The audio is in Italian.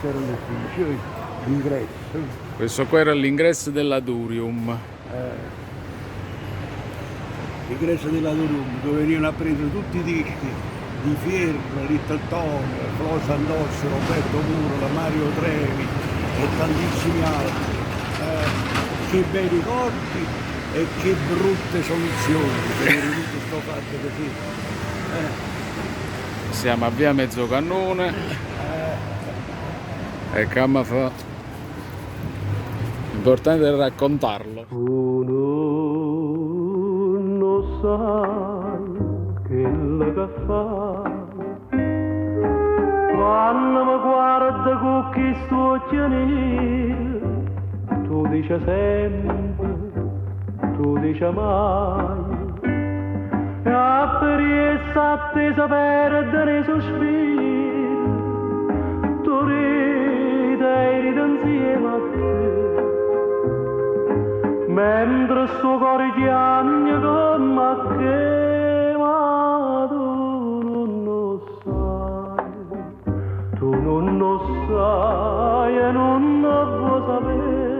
queste erano le funzioni, l'ingresso. Questo qua era l'ingresso dell'Adurium. L'ingresso dell'Adurium, dove venivano a prendere tutti i dischi di Fierro, Little Tom, Flo Sandossi, Roberto Muro, la Mario Trevi e tantissimi altri. Che bei ricordi e che brutte soluzioni che è venuto sto fatto così. Siamo a via Mezzocannone e Camma fa. L'importante è raccontarlo. Tu non sai quello che fai quando mi guarda con questo occhio nero. Tu dici sempre, tu dici mai, e a per essa attesa perdere i sospiri. Tu ridi e ridi insieme a te, mentre sto cuore piange come a che, ma tu non lo sai e non lo vuoi sapere.